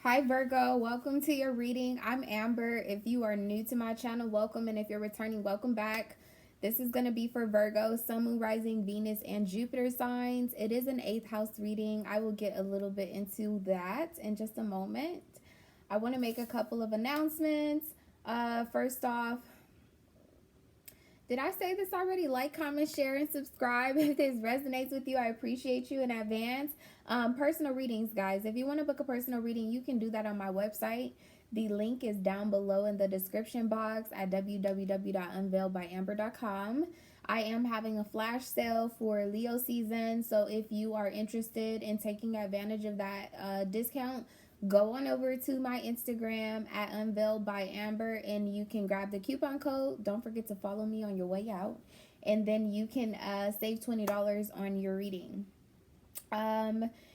Hi Virgo, welcome to your reading. I'm Amber. If you are new to my channel, welcome, and if you're returning, welcome back. This is going to be for Virgo, Sun, Moon, Rising, Venus, and Jupiter signs. It is an 8th house reading. I will get a little bit into that in just a moment. I want to make a couple of announcements. First off, did I say this already? Like, comment, share, and subscribe. If this resonates with you, I appreciate you in advance. Personal readings, guys. If you want to book a personal reading, you can do that on my website. The link is down below in the description box at www.unveiledbyamber.com. I am having a flash sale for Leo season, so if you are interested in taking advantage of that discount, go on over to my Instagram at Unveiled by Amber and you can grab the coupon code. Don't forget to follow me on your way out, and then you can save $20 on your reading.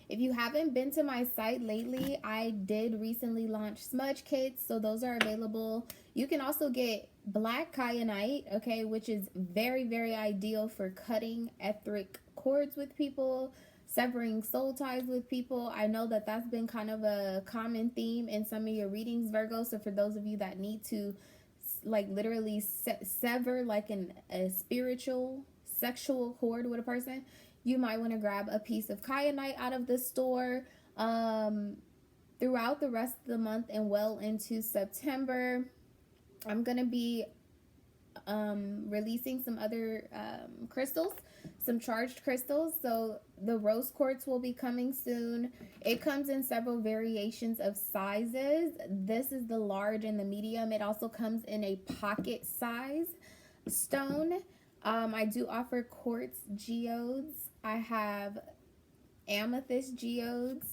If you haven't been to my site lately, I did recently launch smudge kits, so those are available. You can also get black kyanite, okay, which is very, very ideal for cutting etheric cords with people, severing soul ties with people. I know that that's been kind of a common theme in some of your readings, Virgo. So for those of you that need to like literally sever like a spiritual sexual cord with a person, you might want to grab a piece of kyanite out of the store throughout the rest of the month and well into September. I'm going to be releasing some other crystals, some charged crystals. So the rose quartz will be coming soon. It comes in several variations of sizes. This is the large and the medium. It also comes in a pocket size stone. I do offer quartz geodes. I have amethyst geodes.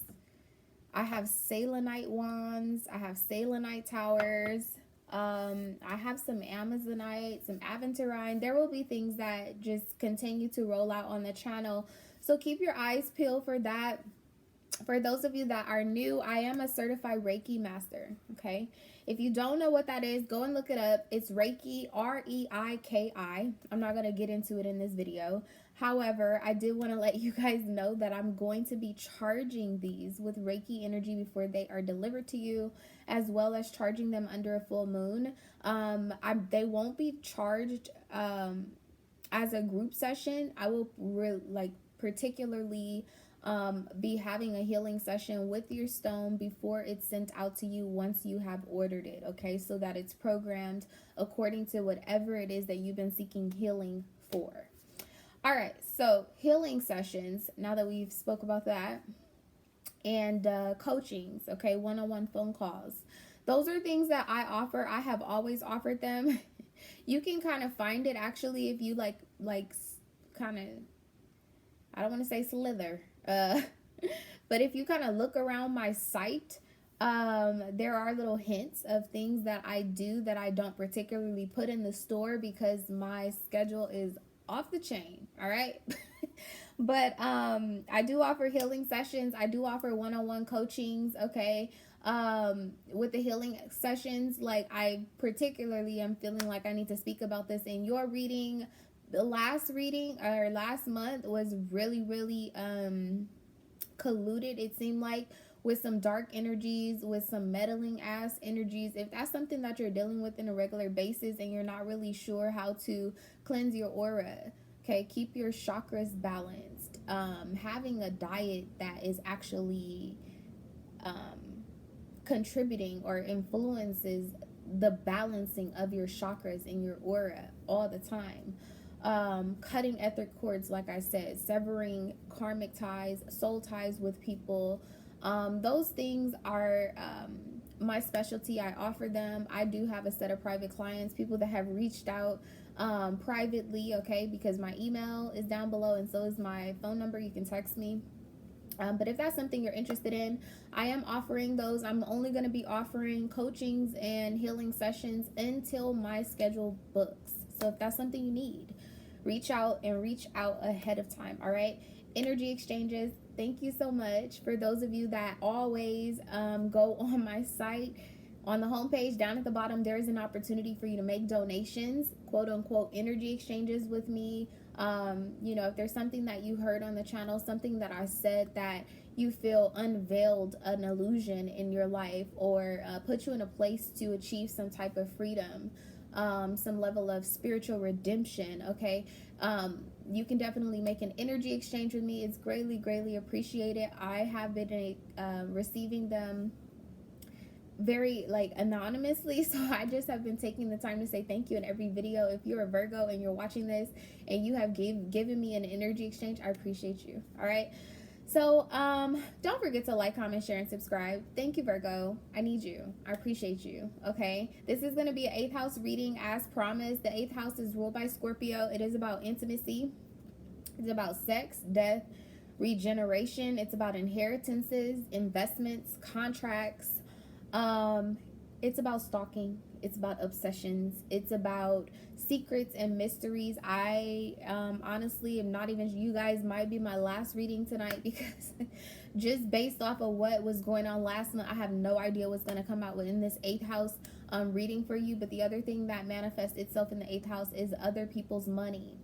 I have selenite wands. I have selenite towers. I have some amazonite, some aventurine. There will be things that just continue to roll out on the channel, so keep your eyes peeled for that. For those of you that are new, I am a certified Reiki master, okay? If you don't know what that is, go and look it up. It's Reiki, R-E-I-K-I. I'm not going to get into it in this video. However, I did want to let you guys know that I'm going to be charging these with Reiki energy before they are delivered to you, as well as charging them under a full moon. They won't be charged as a group session. I will particularly be having a healing session with your stone before it's sent out to you once you have ordered it, okay? So that it's programmed according to whatever it is that you've been seeking healing for. All right, so healing sessions, now that we've spoke about that, and coachings, okay, one-on-one phone calls. Those are things that I offer. I have always offered them. You can kind of find it actually if you like kind of, I don't want to say slither, but if you kind of look around my site, there are little hints of things that I do that I don't particularly put in the store because my schedule is off the chain. All right. But I do offer healing sessions. I do offer one-on-one coachings, okay? With the healing sessions, like I particularly am feeling like I need to speak about this in your reading. The last reading or last month was really, really colluded, it seemed like, with some dark energies, with some meddling ass energies. If that's something that you're dealing with on a regular basis and you're not really sure how to cleanse your aura, okay, keep your chakras balanced. Having a diet that is actually contributing or influences the balancing of your chakras in your aura all the time. Cutting etheric cords, like I said, severing karmic ties, soul ties with people. Those things are my specialty. I offer them. I do have a set of private clients, people that have reached out privately, okay, because my email is down below and so is my phone number. You can text me. But if that's something you're interested in, I am offering those. I'm only going to be offering coachings and healing sessions until my schedule books. So if that's something you need, reach out ahead of time. All right. Energy exchanges. Thank you so much for those of you that always go on my site. On the homepage down at the bottom, there is an opportunity for you to make donations, quote unquote, energy exchanges with me. You know, if there's something that you heard on the channel, something that I said that you feel unveiled an illusion in your life, or put you in a place to achieve some type of freedom, some level of spiritual redemption, okay, you can definitely make an energy exchange with me. It's greatly appreciated. I have been receiving them very like anonymously, so I just have been taking the time to say thank you in every video. If you're a Virgo and you're watching this and you have given me an energy exchange, I appreciate you. All right, so don't forget to like, comment, share, and subscribe. Thank you, Virgo. I need you. I appreciate you. Okay, this is going to be an 8th house reading as promised. The 8th house is ruled by Scorpio. It is about intimacy. It's about sex, death, regeneration. It's about inheritances, investments, contracts. It's about stalking. It's about obsessions. It's about secrets and mysteries. I honestly am not even, you guys might be my last reading tonight, because just based off of what was going on last month, I have no idea what's going to come out within this 8th house reading for you. But the other thing that manifests itself in the 8th house is other people's money.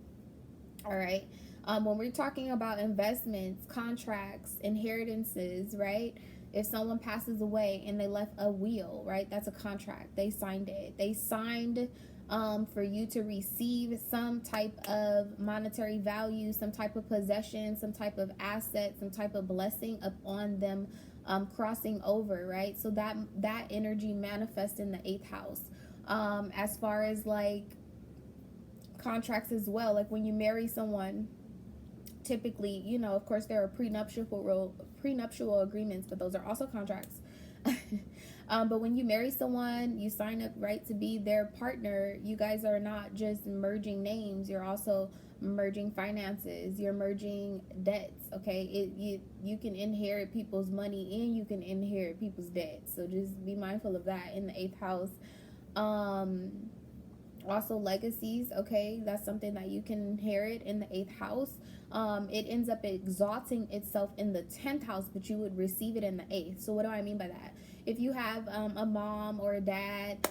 All right. When we're talking about investments, contracts, inheritances, right? If someone passes away and they left a will, right? That's a contract. They signed it. They signed for you to receive some type of monetary value, some type of possession, some type of asset, some type of blessing upon them crossing over, right? So that energy manifests in the 8th house. As far as like contracts as well, like when you marry someone, typically, you know, of course there are prenuptial agreements, but those are also contracts. But when you marry someone, you sign up, right, to be their partner. You guys are not just merging names, you're also merging finances, you're merging debts, okay? You can inherit people's money and you can inherit people's debts, so just be mindful of that in the 8th house. Also legacies, okay, that's something that you can inherit in the 8th house. It ends up exalting itself in the 10th house, but you would receive it in the 8th. So what do I mean by that? If you have a mom or a dad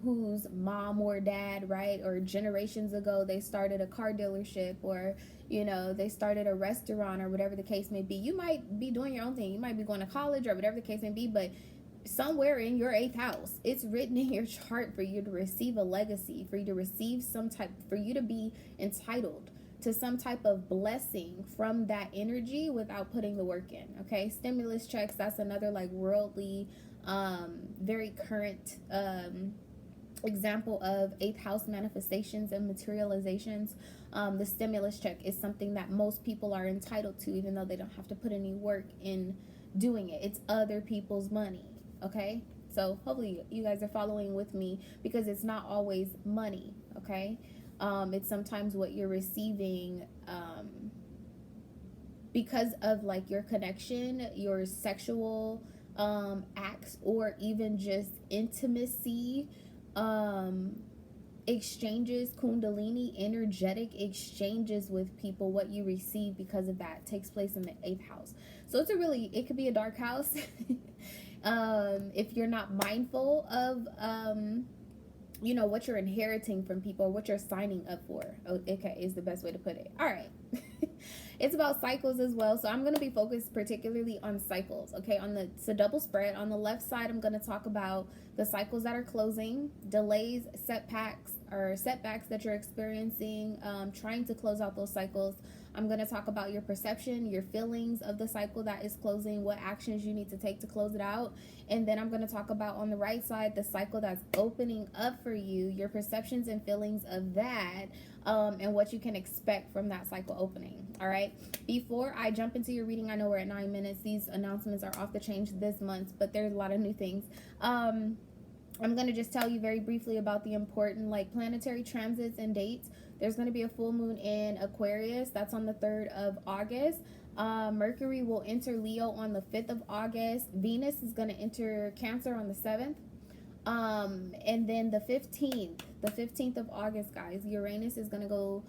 whose mom or dad, right, or generations ago they started a car dealership, or you know, they started a restaurant, or whatever the case may be, you might be doing your own thing, you might be going to college or whatever the case may be, but somewhere in your 8th house, it's written in your chart for you to receive a legacy, for you to receive some type, for you to be entitled to some type of blessing from that energy without putting the work in, okay? Stimulus checks, that's another like worldly, very current example of 8th house manifestations and materializations. The stimulus check is something that most people are entitled to, even though they don't have to put any work in doing it. It's other people's money. Okay, so hopefully you guys are following with me, because it's not always money, okay? It's sometimes what you're receiving because of like your connection, your sexual acts, or even just intimacy exchanges, kundalini energetic exchanges with people. What you receive because of that takes place in the 8th house. So it could be a dark house. If you're not mindful of you know, what you're inheriting from people, what you're signing up for, okay, is the best way to put it. All right. It's about cycles as well, so I'm going to be focused particularly on cycles, okay? It's a double spread. On the left side, I'm going to talk about the cycles that are closing, delays, setbacks that you're experiencing, trying to close out those cycles. I'm going to talk about your perception, your feelings of the cycle that is closing, what actions you need to take to close it out. And then I'm going to talk about on the right side, the cycle that's opening up for you, your perceptions and feelings of that, and what you can expect from that cycle opening. All right. Before I jump into your reading, I know we're at 9 minutes. These announcements are off the chain this month, but there's a lot of new things. I'm going to just tell you very briefly about the important like planetary transits and dates. There's going to be a full moon in Aquarius. That's on the 3rd of August. Mercury will enter Leo on the 5th of August. Venus is going to enter Cancer on the 7th. And then the 15th of August, guys, Uranus is going to go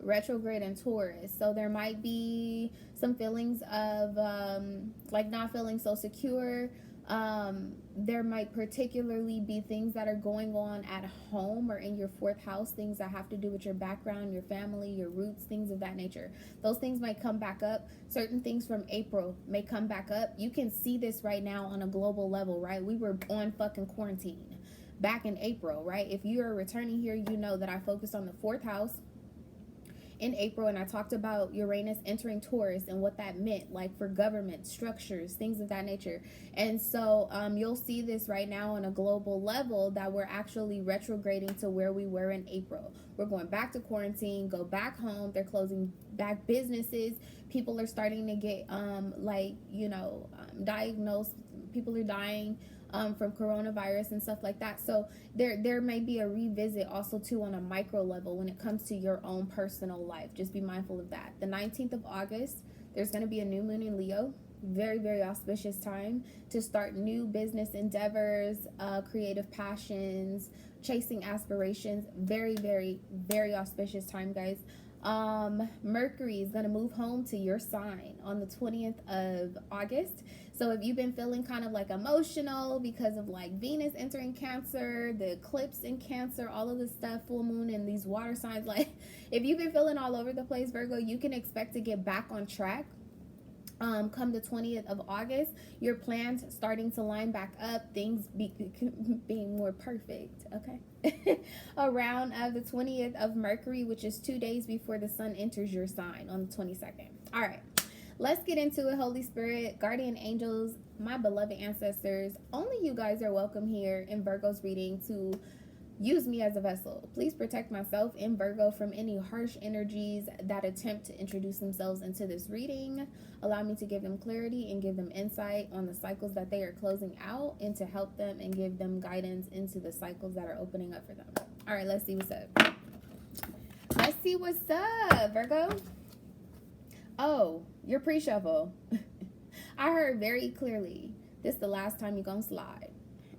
retrograde in Taurus. So there might be some feelings of like not feeling so secure, There might particularly be things that are going on at home or in your fourth house, things that have to do with your background, your family, your roots, things of that nature. Those things might come back up. Certain things from April may come back up. You can see this right now on a global level, right? We were on fucking quarantine back in April, right? If you're returning here, you know that I focused on the fourth house in April, and I talked about Uranus entering Taurus and what that meant, like for government structures, things of that nature. And so you'll see this right now on a global level, that we're actually retrograding to where we were in April. We're going back to quarantine, go back home. They're closing back businesses. People are starting to get diagnosed. People are dying from coronavirus and stuff like that. So there may be a revisit also too on a micro level when it comes to your own personal life. Just be mindful of that. The 19th of August, there's going to be a new moon in Leo. Very, very auspicious time to start new business endeavors, creative passions, chasing aspirations. Very, very, very auspicious time, guys. Mercury is going to move home to your sign on the 20th of August. So if you've been feeling kind of like emotional because of like Venus entering Cancer, the eclipse in Cancer, all of this stuff, full moon and these water signs, like if you've been feeling all over the place, Virgo, you can expect to get back on track. Come the 20th of August, your plans starting to line back up, things being more perfect, okay? Around the 20th of Mercury, which is 2 days before the sun enters your sign on the 22nd. All right, let's get into it. Holy Spirit, guardian angels, my beloved ancestors, only you guys are welcome here in Virgo's reading to use me as a vessel. Please protect myself in Virgo from any harsh energies that attempt to introduce themselves into this reading. Allow me to give them clarity and give them insight on the cycles that they are closing out, and to help them and give them guidance into the cycles that are opening up for them. All right, let's see what's up. Let's see what's up, Virgo. Oh, your pre-shuffle. I heard very clearly, this is the last time you're gonna slide.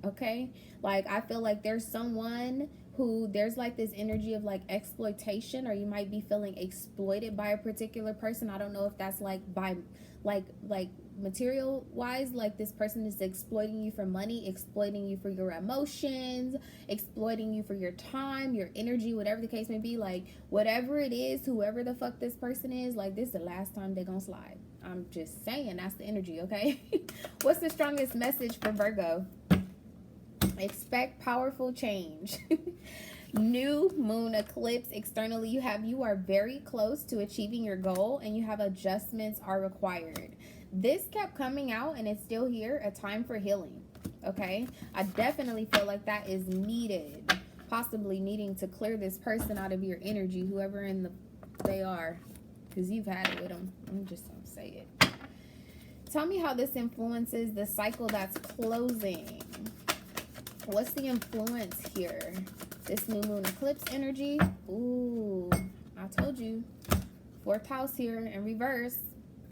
Okay, like I feel like there's someone who there's like this energy of like exploitation, or you might be feeling exploited by a particular person. I don't know if that's like by like material wise, like this person is exploiting you for money, exploiting you for your emotions, exploiting you for your time, your energy, whatever the case may be. Like whatever it is, whoever the fuck this person is, like this is the last time they're gonna slide. I'm just saying, that's the energy. Okay. What's the strongest message for Virgo? Expect powerful change. New moon eclipse externally, you are very close to achieving your goal, and you have adjustments are required. This kept coming out and it's still here, a time for healing. Okay, I definitely feel like that is needed, possibly needing to clear this person out of your energy, whoever they are, because you've had it with them. I'm just gonna say it. Tell me how this influences the cycle that's closing. What's the influence here? This new moon eclipse energy. Ooh, I told you. Fourth house here in reverse.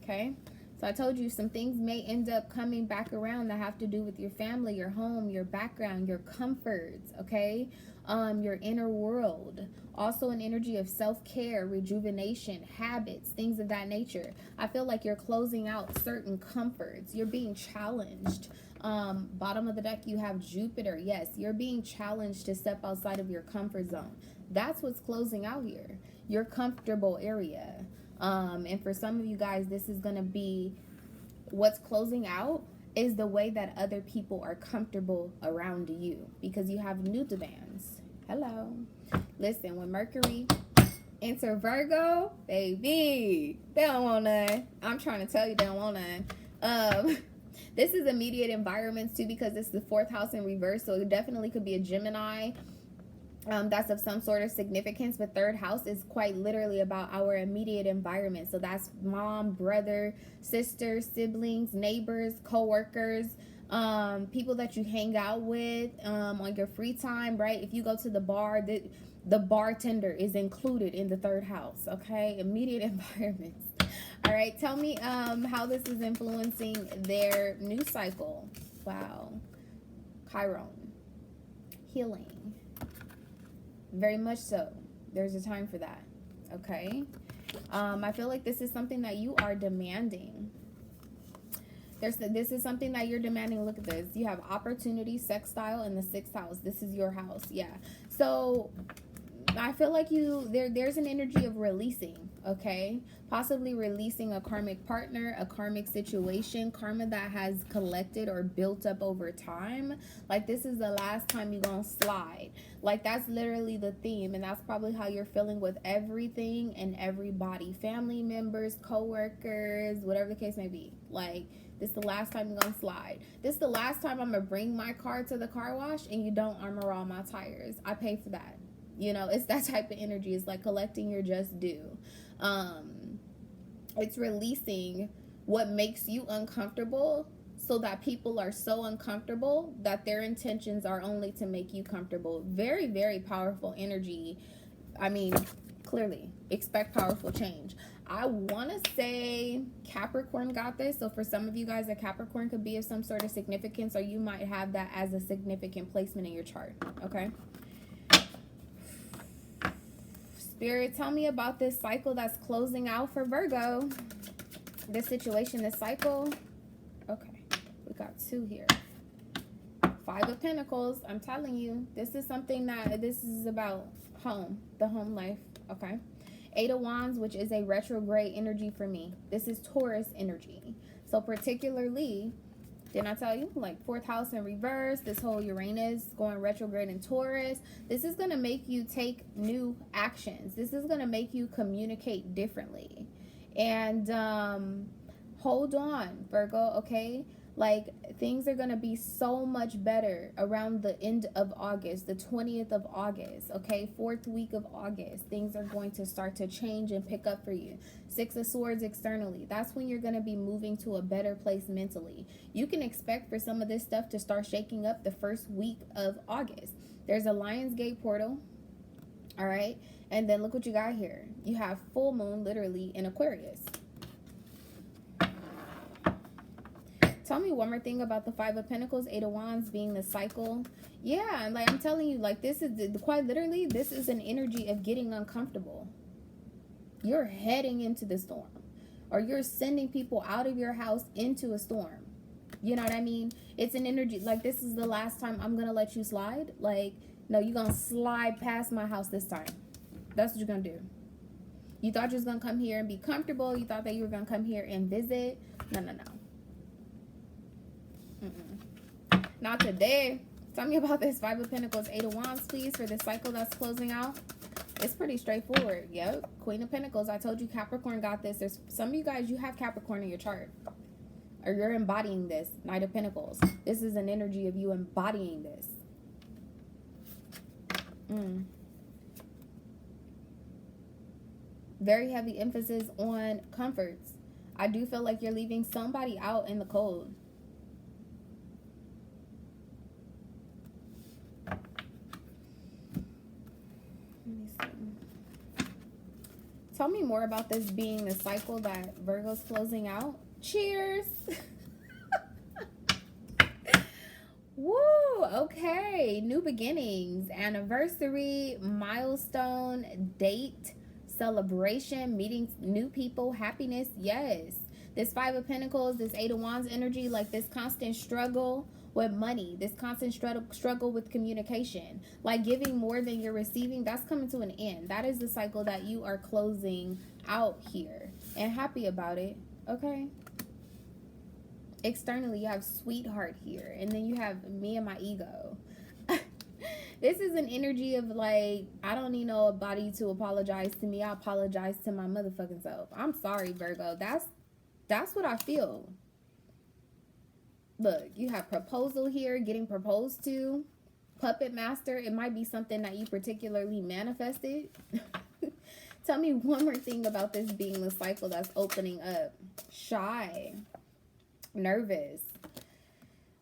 Okay. So I told you some things may end up coming back around that have to do with your family, your home, your background, your comforts. Okay. Your inner world. Also an energy of self-care, rejuvenation, habits, things of that nature. I feel like you're closing out certain comforts. You're being challenged. Bottom of the deck, you have Jupiter. Yes, you're being challenged to step outside of your comfort zone. That's what's closing out here, your comfortable area. And for some of you guys, this is going to be what's closing out is the way that other people are comfortable around you, because you have new demands. Hello. Listen, when Mercury enter Virgo, baby, they don't want none. I'm trying to tell you, they don't want none. This is immediate environments too, because it's the fourth house in reverse. So it definitely could be a Gemini. That's of some sort of significance. But third house is quite literally about our immediate environment. So that's mom, brother, sister, siblings, neighbors, co-workers, people that you hang out with on your free time, right? If you go to the bar, the bartender is included in the third house. Okay, immediate environments. All right, tell me how this is influencing their new cycle. Wow. Chiron. Healing. Very much so. There's a time for that. Okay. I feel like this is something that you are demanding. This is something that you're demanding. Look at this. You have opportunity, sextile, in the 6th house. This is your house. Yeah. So I feel like there's an energy of releasing, okay? Possibly releasing a karmic partner, a karmic situation, karma that has collected or built up over time. Like, this is the last time you're gonna slide. Like, that's literally the theme, and that's probably how you're feeling with everything and everybody. Family members, co-workers, whatever the case may be. Like, this is the last time you're gonna slide. This is the last time I'm gonna bring my car to the car wash and you don't armor all my tires. I pay for that. You know, it's that type of energy. It's like collecting your just due. It's releasing what makes you uncomfortable so that people are so uncomfortable that their intentions are only to make you comfortable. Very, very powerful energy. I mean, clearly, expect powerful change. I want to say Capricorn got this. So for some of you guys, a Capricorn could be of some sort of significance, or you might have that as a significant placement in your chart. Okay. Spirit, tell me about this cycle that's closing out for Virgo. This situation, this cycle. Okay, we got 2 here. 5 of Pentacles. I'm telling you, this is something that this is about home, the home life. Okay. 8 of Wands, which is a retrograde energy for me. This is Taurus energy. So particularly, didn't I tell you? Like 4th house in reverse, this whole Uranus going retrograde in Taurus. This is going to make you take new actions. This is going to make you communicate differently. And hold on, Virgo, okay? Like, things are going to be so much better around the end of August, the 20th of August, okay? 4th week of August. Things are going to start to change and pick up for you. 6 of Swords externally. That's when you're going to be moving to a better place mentally. You can expect for some of this stuff to start shaking up the 1st week of August. There's a Lionsgate portal, all right? And then look what you got here. You have full moon literally in Aquarius. Tell me one more thing about the 5 of Pentacles, 8 of Wands being the cycle. Yeah, and like I'm telling you, like this is quite literally, this is an energy of getting uncomfortable. You're heading into the storm, or you're sending people out of your house into a storm. You know what I mean? It's an energy like this is the last time I'm gonna let you slide. Like, no, you're gonna slide past my house this time. That's what you're gonna do. You thought you was gonna come here and be comfortable. You thought that you were gonna come here and visit. No. Not today. Tell me about this 5 of Pentacles, 8 of Wands, please, for this cycle that's closing out. It's pretty straightforward. Yep. Queen of Pentacles. I told you Capricorn got this. There's some of you guys, you have Capricorn in your chart. Or you're embodying this. Knight of Pentacles. This is an energy of you embodying this. Very heavy emphasis on comforts. I do feel like you're leaving somebody out in the cold. Tell me more about this being the cycle that Virgo's closing out. Cheers! Woo! Okay. New beginnings. Anniversary, milestone, date, celebration, meeting new people, happiness. Yes. This 5 of Pentacles, this 8 of Wands energy, like this constant struggle with money, this constant struggle with communication, like giving more than you're receiving, that's coming to an end. That is the cycle that you are closing out here, and happy about it. Okay. Externally, you have sweetheart here, and then you have me and my ego. This is an energy of like, I don't need nobody to apologize to me. I apologize to my motherfucking self. I'm sorry, Virgo. That's what I feel. Look, you have proposal here, getting proposed to, puppet master. It might be something that you particularly manifested. Tell me one more thing about this being the cycle that's opening up. Shy, nervous,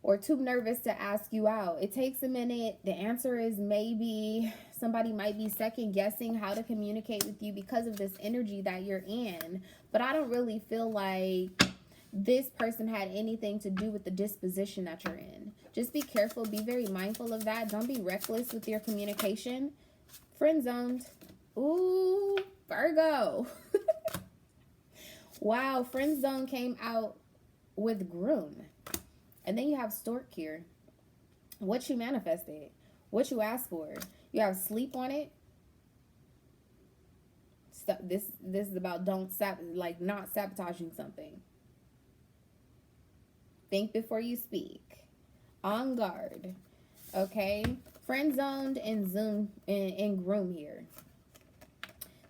or too nervous to ask you out. It takes a minute. The answer is maybe. Somebody might be second guessing how to communicate with you because of this energy that you're in. But I don't really feel like this person had anything to do with the disposition that you're in. Just be careful. Be very mindful of that. Don't be reckless with your communication. Friend zoned. Ooh, Virgo. Wow, friend zone came out with groom. And then you have stork here. What you manifested. What you asked for. You have sleep on it. So this is about not sabotaging something. Think before you speak. On guard. Okay. Friend zoned and zoom and groom here.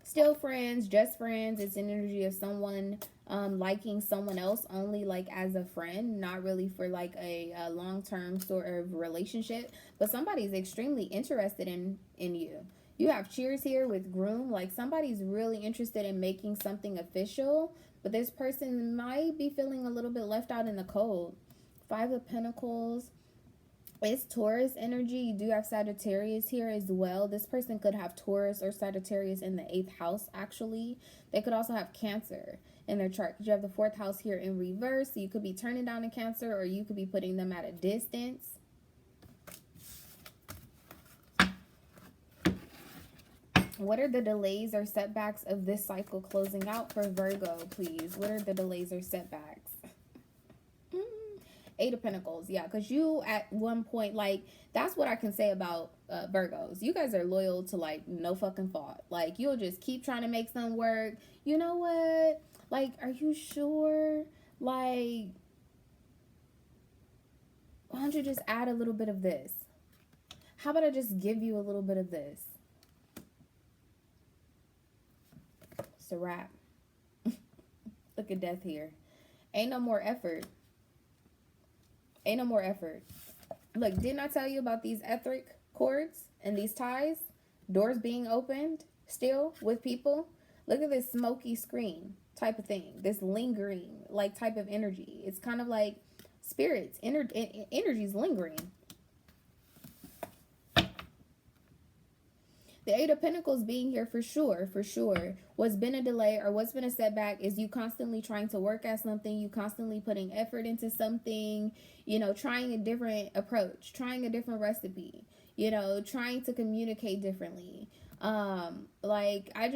Still friends, just friends. It's an energy of someone liking someone else only like as a friend, not really for like a long-term sort of relationship, but somebody's extremely interested in you. You have cheers here with groom, like somebody's really interested in making something official, but this person might be feeling a little bit left out in the cold. 5 of Pentacles. It's Taurus energy. You do have Sagittarius here as well. This person could have Taurus or Sagittarius in the 8th house, actually. They could also have Cancer in their chart. You have the 4th house here in reverse. So you could be turning down a Cancer, or you could be putting them at a distance. What are the delays or setbacks of this cycle closing out for Virgo, please? What are the delays or setbacks? 8 of Pentacles. Yeah, because you at one point, like, that's what I can say about Virgos. You guys are loyal to, like, no fucking fault. Like, you'll just keep trying to make something work. You know what? Like, are you sure? Like, why don't you just add a little bit of this? How about I just give you a little bit of this? It's a wrap. Look at death here. Ain't no more effort. Ain't no more effort. Look, didn't I tell you about these etheric cords and these ties? Doors being opened still with people. Look at this smoky screen type of thing. This lingering like type of energy. It's kind of like spirits. Energy's lingering. The 8 of Pentacles being here for sure. What's been a delay or what's been a setback is you constantly trying to work at something. You constantly putting effort into something, you know, trying a different approach, trying a different recipe, you know, trying to communicate differently. Like I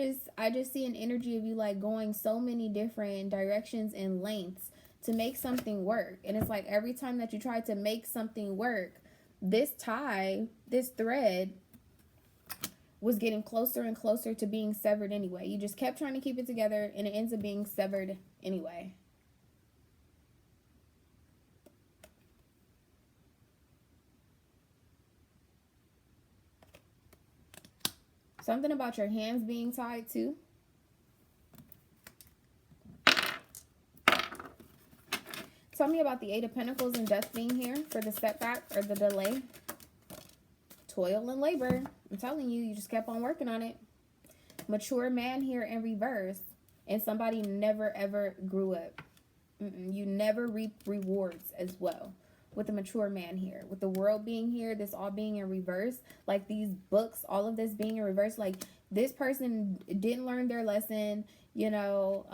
just see an energy of you like going so many different directions and lengths to make something work. And it's like every time that you try to make something work, this tie, this thread was getting closer and closer to being severed anyway. You just kept trying to keep it together and it ends up being severed anyway. Something about your hands being tied too. Tell me about the 8 of Pentacles and death being here for the setback or the delay. Toil and labor. I'm telling you, you just kept on working on it. Mature man here in reverse. And somebody never ever grew up. You never reap rewards as well. With the mature man here. With the world being here, this all being in reverse. Like these books, all of this being in reverse. Like this person didn't learn their lesson. You know,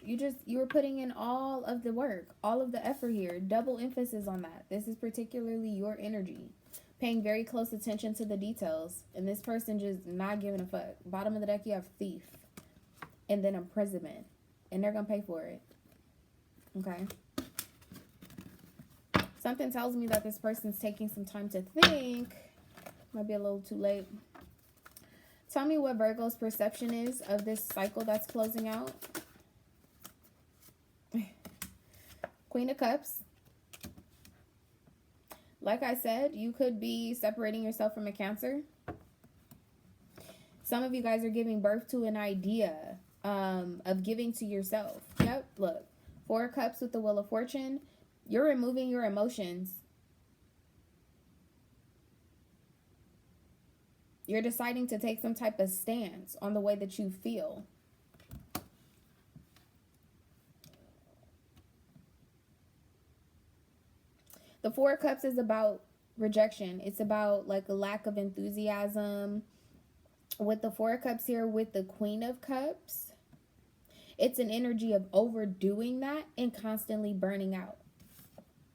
you were putting in all of the work. All of the effort here. Double emphasis on that. This is particularly your energy. Paying very close attention to the details. And this person just not giving a fuck. Bottom of the deck, you have thief. And then imprisonment. And they're going to pay for it. Okay. Something tells me that this person's taking some time to think. Might be a little too late. Tell me what Virgo's perception is of this cycle that's closing out. Queen of Cups. Like I said, you could be separating yourself from a Cancer. Some of you guys are giving birth to an idea of giving to yourself. Yep, look. 4 of Cups with the Wheel of Fortune. You're removing your emotions. You're deciding to take some type of stance on the way that you feel. The 4 of Cups is about rejection. It's about like a lack of enthusiasm. With the 4 of Cups here with the Queen of Cups, it's an energy of overdoing that and constantly burning out.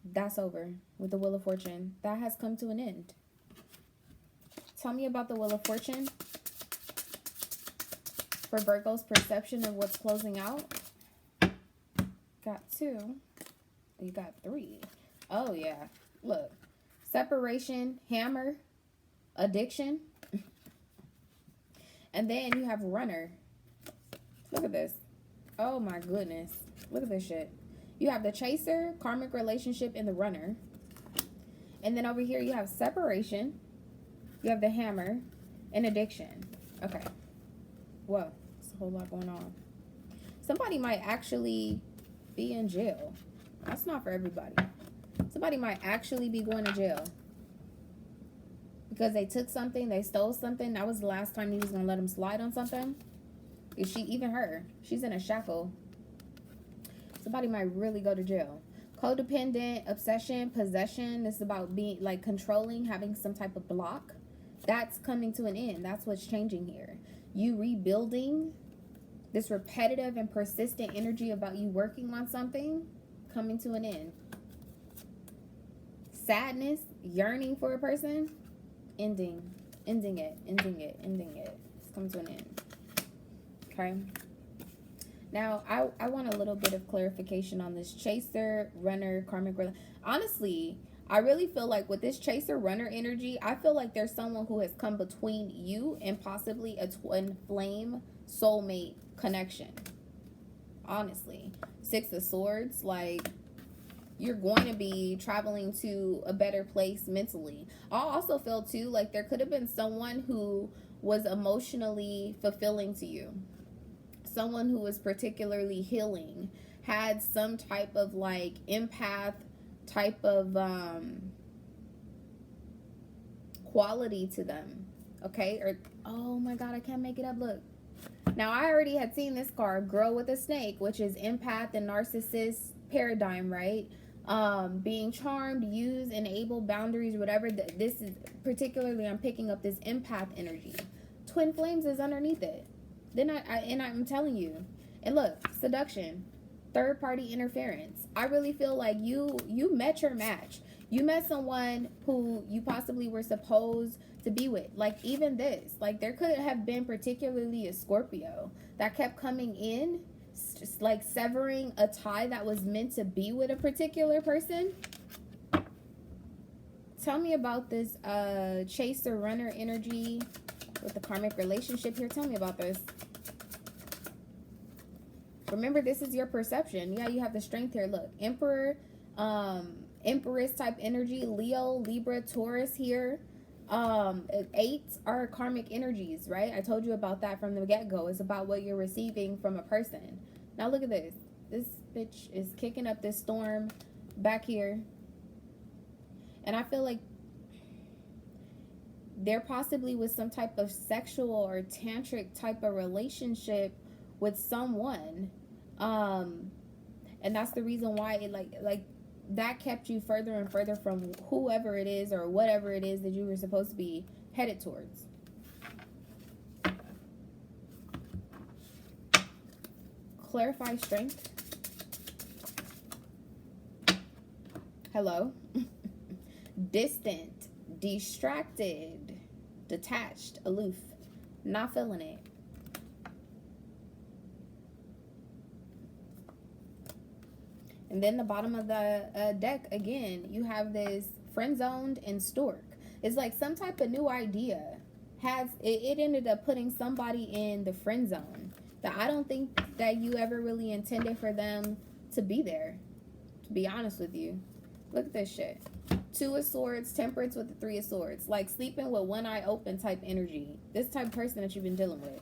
That's over with the Wheel of Fortune. That has come to an end. Tell me about the Wheel of Fortune for Virgo's perception of what's closing out. Got 2. You got 3. Oh, yeah. Look. Separation, hammer, addiction. And then you have runner. Look at this. Oh, my goodness. Look at this shit. You have the chaser, karmic relationship, and the runner. And then over here you have separation. You have the hammer and addiction. Okay. Whoa. There's a whole lot going on. Somebody might actually be in jail. That's not for everybody. Somebody might actually be going to jail because they took something, they stole something. That was the last time he was going to let them slide on something. Is she, even her, she's in a shackle. Somebody might really go to jail. Codependent, obsession, possession. This is about being like controlling, having some type of block. That's coming to an end. That's what's changing here. You rebuilding, this repetitive and persistent energy about you working on something coming to an end. Sadness, yearning for a person, ending it. It's coming to an end. Okay. Now, I want a little bit of clarification on this chaser, runner, karmic. Honestly, I really feel like with this chaser, runner energy, I feel like there's someone who has come between you and possibly a twin flame soulmate connection. Honestly. 6 of Swords, like, you're going to be traveling to a better place mentally. I also feel, too, like there could have been someone who was emotionally fulfilling to you. Someone who was particularly healing, had some type of like empath type of quality to them. Okay? Or, oh my God, I can't make it up. Look. Now, I already had seen this card, Girl with a Snake, which is empath and narcissist paradigm, right? Being charmed, used, enabled, boundaries, whatever. This is particularly, I'm picking up this empath energy. Twin flames is underneath it. Then I'm telling you. And look, seduction, third party interference. I really feel like you met your match. You met someone who you possibly were supposed to be with. Like even this, like there could have been particularly a Scorpio that kept coming in, just like severing a tie that was meant to be with a particular person. Tell me about this chaser runner energy with the karmic relationship here. Tell me about this. Remember, this is your perception. Yeah, you have the strength here. Look, Emperor, Empress type energy, Leo, Libra, Taurus here. 8s are karmic energies, right? I told you about that from the get-go. It's about what you're receiving from a person. Now look at this. This bitch is kicking up this storm back here. And I feel like there possibly was some type of sexual or tantric type of relationship with someone, and that's the reason why it like that kept you further and further from whoever it is or whatever it is that you were supposed to be headed towards. Clarify strength. Hello. Distant, distracted, detached, aloof, not feeling it. And then the bottom of the deck, again, you have this friend-zoned and stork. It's like some type of new idea. It ended up putting somebody in the friend zone that I don't think that you ever really intended for them to be there, to be honest with you. Look at this shit. 2 of Swords, Temperance with the 3 of Swords. Like sleeping with one eye open type energy. This type of person that you've been dealing with.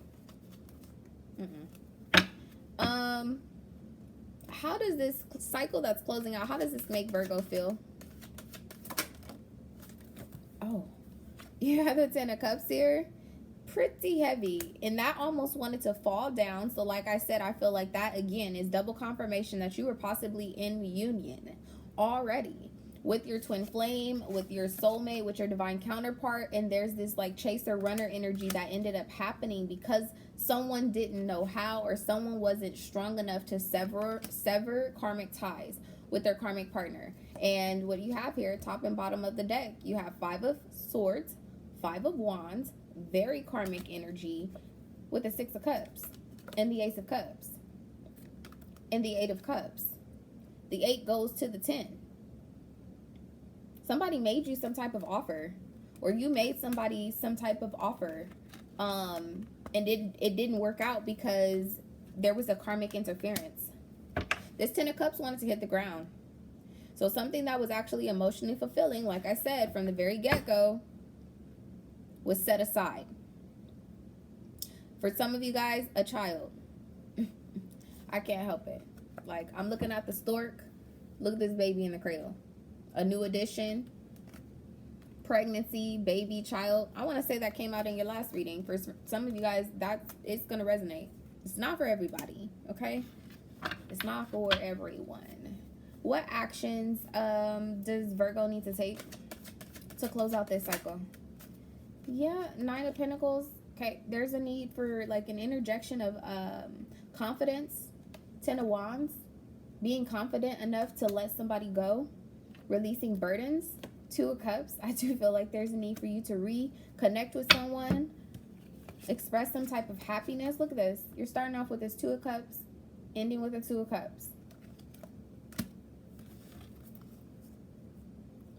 How does this cycle that's closing out, how does this make Virgo feel? Oh, you have the 10 of Cups here. Pretty heavy. And that almost wanted to fall down. So like I said, I feel like that, again, is double confirmation that you were possibly in union already with your twin flame, with your soulmate, with your divine counterpart. And there's this like chaser runner energy that ended up happening because someone didn't know how, or someone wasn't strong enough to sever karmic ties with their karmic partner. And what you have here, top and bottom of the deck, you have 5 of Swords, 5 of Wands, very karmic energy, with the 6 of Cups and the Ace of Cups and the 8 of Cups. The 8 goes to the 10. Somebody made you some type of offer, or you made somebody some type of offer, and it didn't work out because there was a karmic interference. This 10 of Cups wanted to hit the ground. So something that was actually emotionally fulfilling, like I said from the very get-go, was set aside. For some of you guys, a child. I can't help it. Like, I'm looking at the stork. Look at this baby in the cradle. A new addition, pregnancy, baby, child. I want to say that came out in your last reading. For some of you guys, it's going to resonate. It's not for everybody, okay? It's not for everyone. What actions does Virgo need to take to close out this cycle? Yeah, 9 of Pentacles. Okay, there's a need for like an interjection of confidence. 10 of Wands. Being confident enough to let somebody go. Releasing burdens. 2 of Cups. I do feel like there's a need for you to reconnect with someone. Express some type of happiness. Look at this. You're starting off with this 2 of Cups. Ending with a 2 of Cups.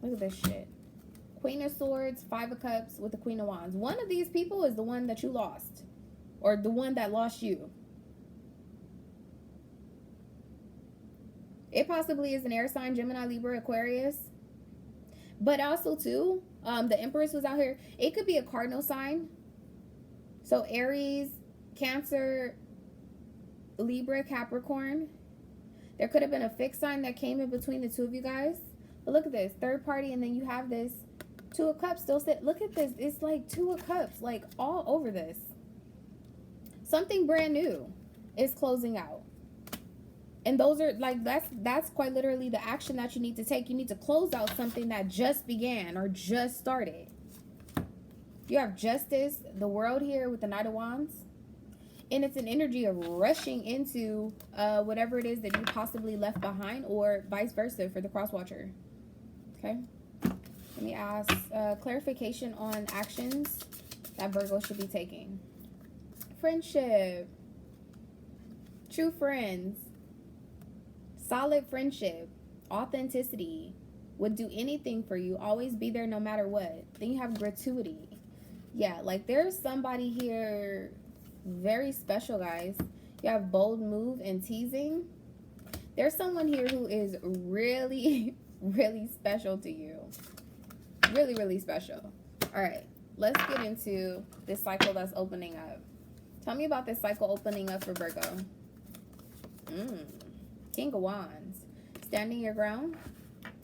Look at this shit. Queen of Swords, 5 of Cups with the Queen of Wands. One of these people is the one that you lost. Or the one that lost you. It possibly is an air sign, Gemini, Libra, Aquarius. But also, too, the Empress was out here. It could be a cardinal sign. So, Aries, Cancer, Libra, Capricorn. There could have been a fixed sign that came in between the two of you guys. But look at this. Third party, and then you have this 2 of Cups still sit. Look at this. It's like 2 of Cups, like all over this. Something brand new is closing out. And those are like, that's quite literally the action that you need to take. You need to close out something that just began or just started. You have Justice, the World here with the Knight of Wands. And it's an energy of rushing into whatever it is that you possibly left behind, or vice versa for the cross watcher. Okay. Let me ask clarification on actions that Virgo should be taking. Friendship. True friends. Solid friendship. Authenticity. Would do anything for you. Always be there no matter what. Then you have gratuity. Yeah, like there's somebody here very special, guys. You have bold move and teasing. There's someone here who is really, really special to you. Really, really special. All right, let's get into this cycle that's opening up. Tell me about this cycle opening up for Virgo. King of Wands. Standing your ground.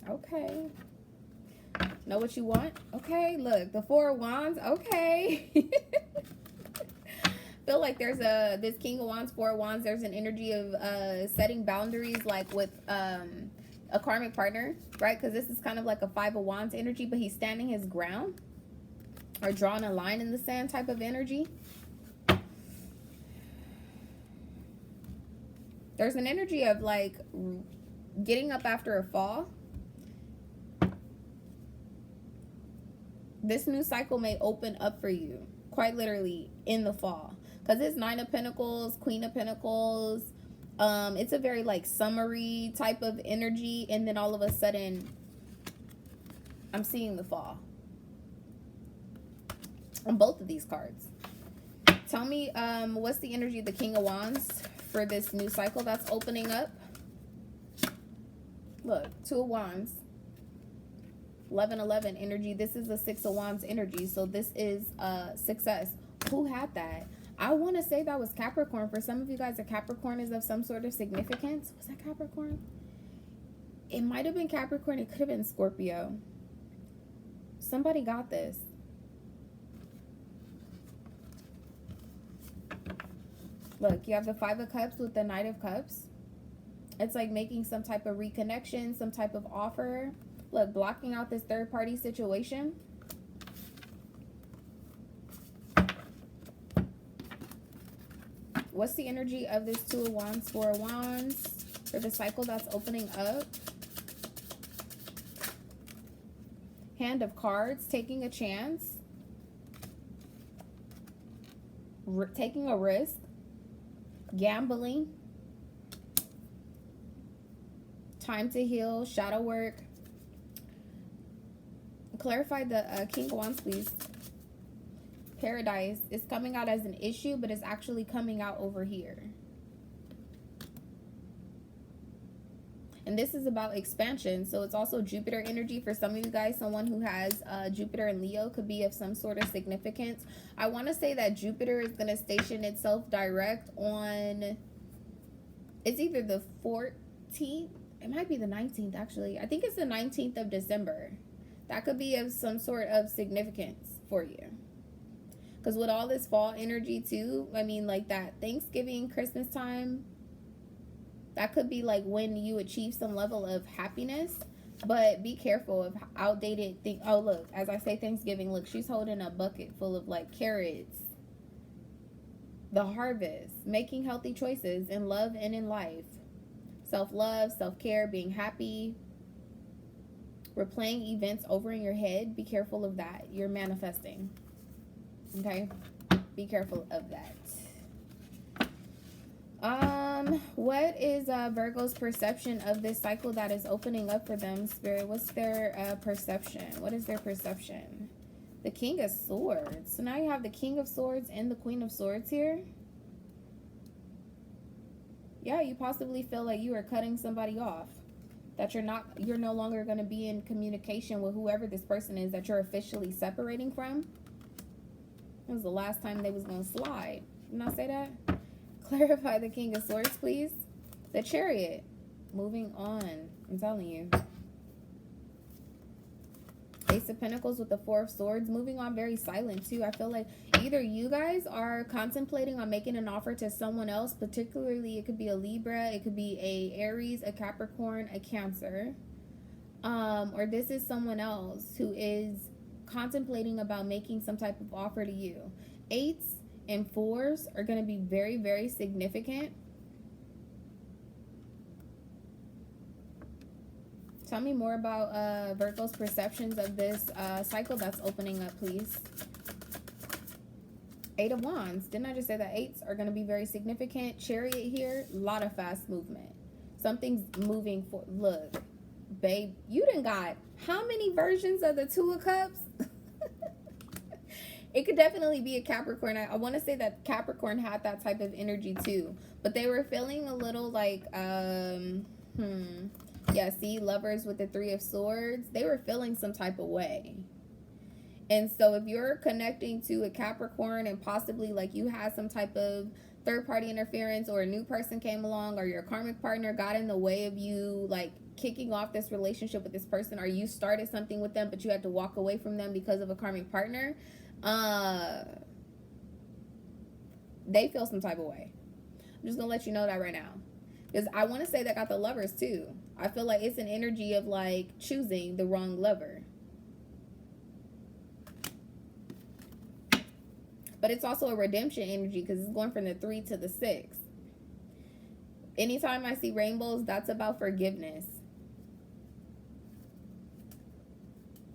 Okay. Know what you want? Okay, look, the 4 of Wands. Okay. Feel like there's this King of Wands, 4 of Wands, there's an energy of setting boundaries, like with a karmic partner, right? Because this is kind of like a 5 of Wands energy, but he's standing his ground or drawing a line in the sand type of energy. There's an energy of like getting up after a fall. This new cycle may open up for you, quite literally, in the fall. Because it's 9 of Pentacles, Queen of Pentacles. It's a very like summery type of energy. And then all of a sudden, I'm seeing the fall on both of these cards. Tell me, what's the energy of the King of Wands for this new cycle that's opening up? Look, 2 of Wands. 11-11 energy. This is a 6 of Wands energy. So this is success. Who had that? I want to say that was Capricorn. For some of you guys, a Capricorn is of some sort of significance. Was that Capricorn? It might have been Capricorn. It could have been Scorpio. Somebody got this. Look, you have the 5 of Cups with the Knight of Cups. It's like making some type of reconnection, some type of offer. Look, blocking out this third-party situation. What's the energy of this 2 of Wands, 4 of Wands for the cycle that's opening up? Hand of Cards, taking a chance. Taking a risk. Gambling. Time to heal, shadow work. Clarify the King of Wands, please. Paradise is coming out as an issue, but it's actually coming out over here. And this is about expansion. So it's also Jupiter energy for some of you guys. Someone who has Jupiter and Leo could be of some sort of significance. I want to say that Jupiter is going to station itself direct on, it's either the 14th. It might be the 19th, actually. I think it's the 19th of December. That could be of some sort of significance for you. Because with all this fall energy, too, I mean, like that Thanksgiving, Christmas time, that could be like when you achieve some level of happiness. But be careful of outdated things. Oh, look, as I say Thanksgiving, look, she's holding a bucket full of like carrots. The harvest, making healthy choices in love and in life. Self-love, self-care, being happy. Replaying events over in your head. Be careful of that. You're manifesting. Okay? Be careful of that. What is Virgo's perception of this cycle that is opening up for them, Spirit? What's their perception? What is their perception? The King of Swords. So now you have the King of Swords and the Queen of Swords here. Yeah, you possibly feel like you are cutting somebody off. That you're no longer going to be in communication with whoever this person is that you're officially separating from. It was the last time they was going to slide. Didn't I say that? Clarify the King of Swords, please. The Chariot. Moving on. I'm telling you. Ace of Pentacles with the Four of Swords. Moving on very silent too. I feel like either you guys are contemplating on making an offer to someone else. Particularly it could be a Libra. It could be a Aries, a Capricorn, a Cancer. Or this is someone else who is contemplating about making some type of offer to you. Eights and fours are going to be very, very significant. Tell me more about Virgo's perceptions of this cycle that's opening up, please. Eight of Wands. Didn't I just say that eights are going to be very significant? Chariot here, a lot of fast movement. Something's moving for. Look, babe, you done got how many versions of the Two of Cups? It could definitely be a Capricorn. I want to say that Capricorn had that type of energy too. But they were feeling a little like, yeah, see, Lovers with the Three of Swords. They were feeling some type of way. And so if you're connecting to a Capricorn and possibly like you had some type of third-party interference or a new person came along or your karmic partner got in the way of you like kicking off this relationship with this person, or you started something with them but you had to walk away from them because of a karmic partner, they feel some type of way. I'm just gonna let you know that right now, because I want to say that got the Lovers too. I feel like it's an energy of like choosing the wrong lover, but it's also a redemption energy because it's going from the 3 to the 6. Anytime I see rainbows, that's about forgiveness.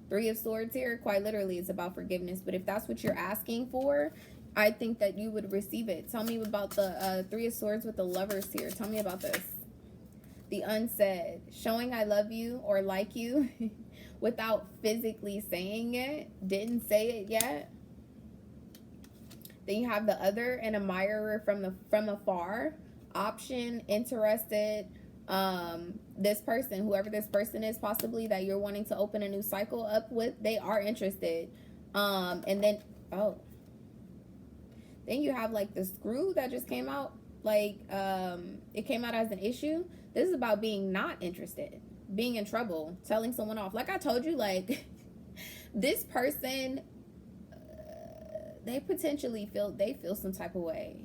Three of Swords here, quite literally, it's about forgiveness. But if that's what you're asking for, I think that you would receive it. Tell me about the Three of Swords with the Lovers here. Tell me about this. The unsaid. Showing I love you or like you without physically saying it. Didn't say it yet. Then you have the other, an admirer from afar. Option, interested. This person, whoever this person is possibly that you're wanting to open a new cycle up with, they are interested. And then then you have like the Screw that just came out, like it came out as an issue. This is about being not interested, being in trouble, telling someone off. Like I told you, like this person, they potentially feel some type of way.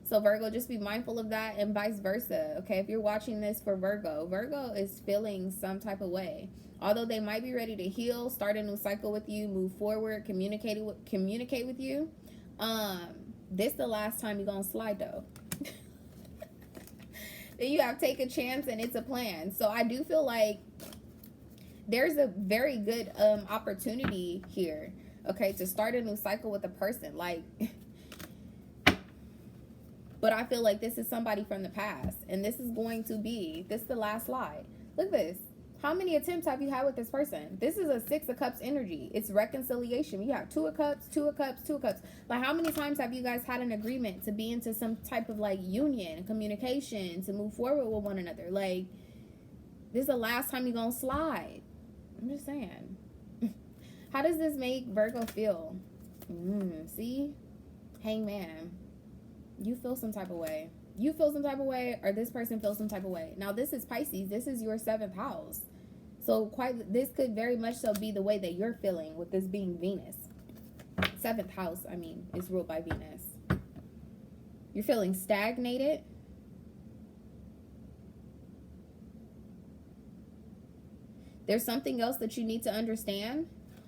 So Virgo, just be mindful of that, and vice versa. Okay, if you're watching this for Virgo, Virgo is feeling some type of way. Although they might be ready to heal, start a new cycle with you, move forward, communicate with you. This the last time you're gonna slide though. Then you have take a chance and it's a plan. So I do feel like there's a very good opportunity here, okay, to start a new cycle with a person. Like, but I feel like this is somebody from the past, and this is the last slide. Look at this. How many attempts have you had with this person? This is a Six of Cups energy. It's reconciliation. You have Two of Cups, Two of Cups, Two of Cups. Like, how many times have you guys had an agreement to be into some type of, like, union, communication, to move forward with one another? Like, this is the last time you're going to slide. I'm just saying. How does this make Virgo feel? See? Hangman. You feel some type of way. You feel some type of way, or this person feels some type of way. Now, this is Pisces. This is your 7th house. So this could very much so be the way that you're feeling, with this being Venus. 7th house, I mean, is ruled by Venus. You're feeling stagnated. There's something else that you need to understand.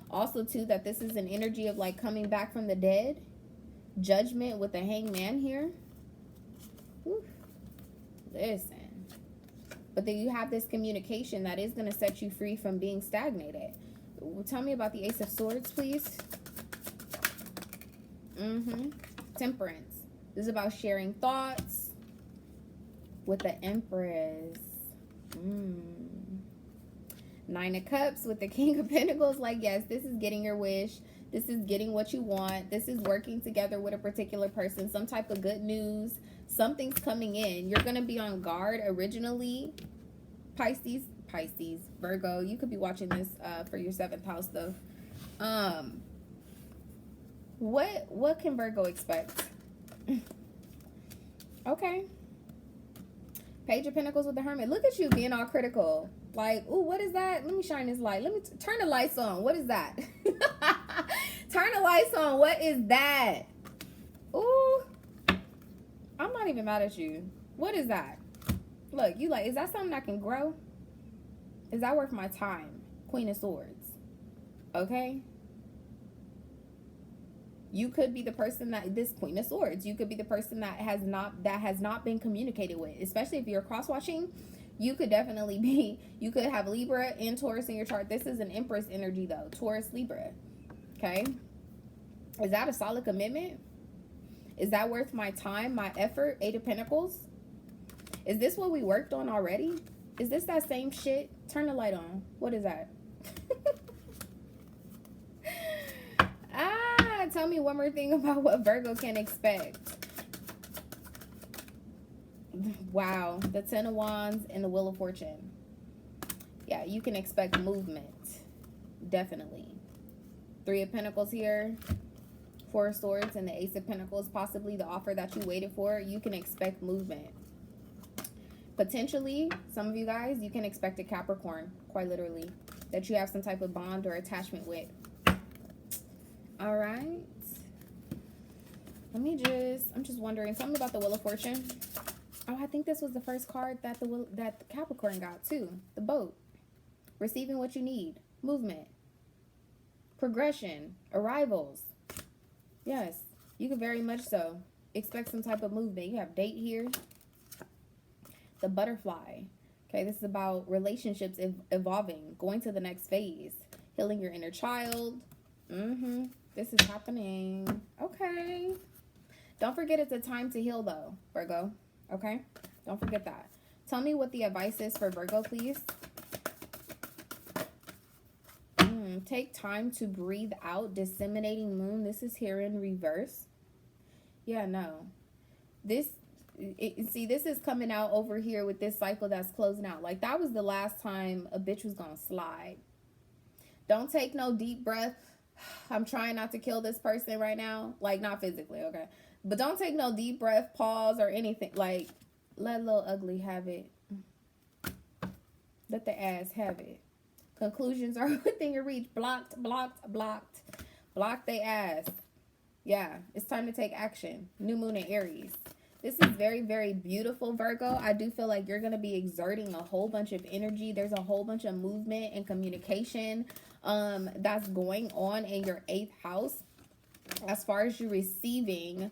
Also, too, that this is an energy of, like, coming back from the dead. Judgment with the Hangman here. Whew. Listen. But then you have this communication that is going to set you free from being stagnated. Tell me about the Ace of Swords, please. Temperance. This is about sharing thoughts with the Empress. 9 of Cups with the King of Pentacles. Like, yes, this is getting your wish. This is getting what you want. This is working together with a particular person. Some type of good news. Something's coming in. You're going to be on guard originally. Pisces, Virgo. You could be watching this for your 7th house, though. What can Virgo expect? Okay. Page of Pentacles with the Hermit. Look at you being all critical. Like, ooh, what is that? Let me shine this light. Let me turn the lights on. What is that? Turn the lights on. What is that? Ooh. I'm not even mad at you. What is that? Look, you like, is that something that can grow? Is that worth my time? Queen of Swords. Okay? You could be the person that, this Queen of Swords, you could be the person that has not been communicated with. Especially if you're cross-watching, you could definitely be, you could have Libra and Taurus in your chart. This is an Empress energy, though. Taurus, Libra. Okay? Is that a solid commitment? Is that worth my time, my effort? 8 of Pentacles. Is this what we worked on already? Is this that same shit? Turn the light on. What is that? Tell me one more thing about what Virgo can expect. Wow. The 10 of Wands and the Wheel of Fortune. Yeah, you can expect movement. Definitely. 3 of Pentacles here. 4 of Swords and the Ace of Pentacles. Possibly the offer that you waited for. You can expect movement. Potentially, some of you guys, you can expect a Capricorn. Quite literally. That you have some type of bond or attachment with. All right. I'm just wondering. Tell me about the Wheel of Fortune. Oh, I think this was the first card that the Capricorn got too. The boat. Receiving what you need. Movement. Progression. Arrivals. Yes. You can very much so expect some type of movement. You have date here. The butterfly. Okay, this is about relationships evolving. Going to the next phase. Healing your inner child. This is happening. Okay. Don't forget it's a time to heal, though, Virgo. Okay? Don't forget that. Tell me what the advice is for Virgo, please. Take time to breathe out. Disseminating moon. This is here in reverse. Yeah, no. See, this is coming out over here with this cycle that's closing out. Like, that was the last time a bitch was going to slide. Don't take no deep breath. I'm trying not to kill this person right now. Like, not physically, okay? But don't take no deep breath, pause, or anything. Like, let little ugly have it. Let the ass have it. Conclusions are within your reach. Blocked, blocked, blocked. Block they ass. Yeah, it's time to take action. New moon in Aries. This is very, very beautiful, Virgo. I do feel like you're going to be exerting a whole bunch of energy. There's a whole bunch of movement and communication that's going on in your 8th house. As far as you receiving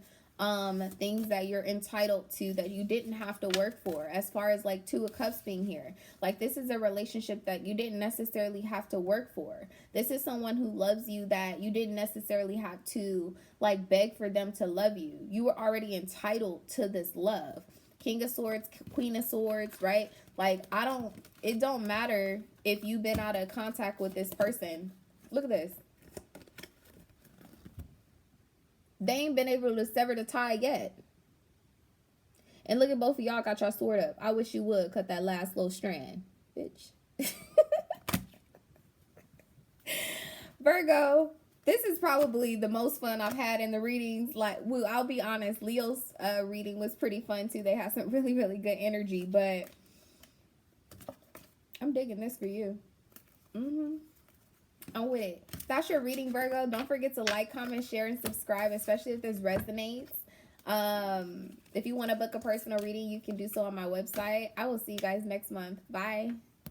things that you're entitled to that you didn't have to work for. As far as like 2 of Cups being here. Like, this is a relationship that you didn't necessarily have to work for. This is someone who loves you that you didn't necessarily have to like beg for them to love you. You were already entitled to this love. King of Swords, Queen of Swords, right? Like, it don't matter if you've been out of contact with this person. Look at this. They ain't been able to sever the tie yet. And look at both of y'all got your sword up. I wish you would cut that last little strand, bitch. Virgo, this is probably the most fun I've had in the readings. Like, well, I'll be honest, Leo's reading was pretty fun too. They had some really, really good energy, but I'm digging this for you. I'm with it. That's your reading, Virgo. Don't forget to like, comment, share, and subscribe, especially if this resonates. If you want to book a personal reading, you can do so on my website. I will see you guys next month. Bye.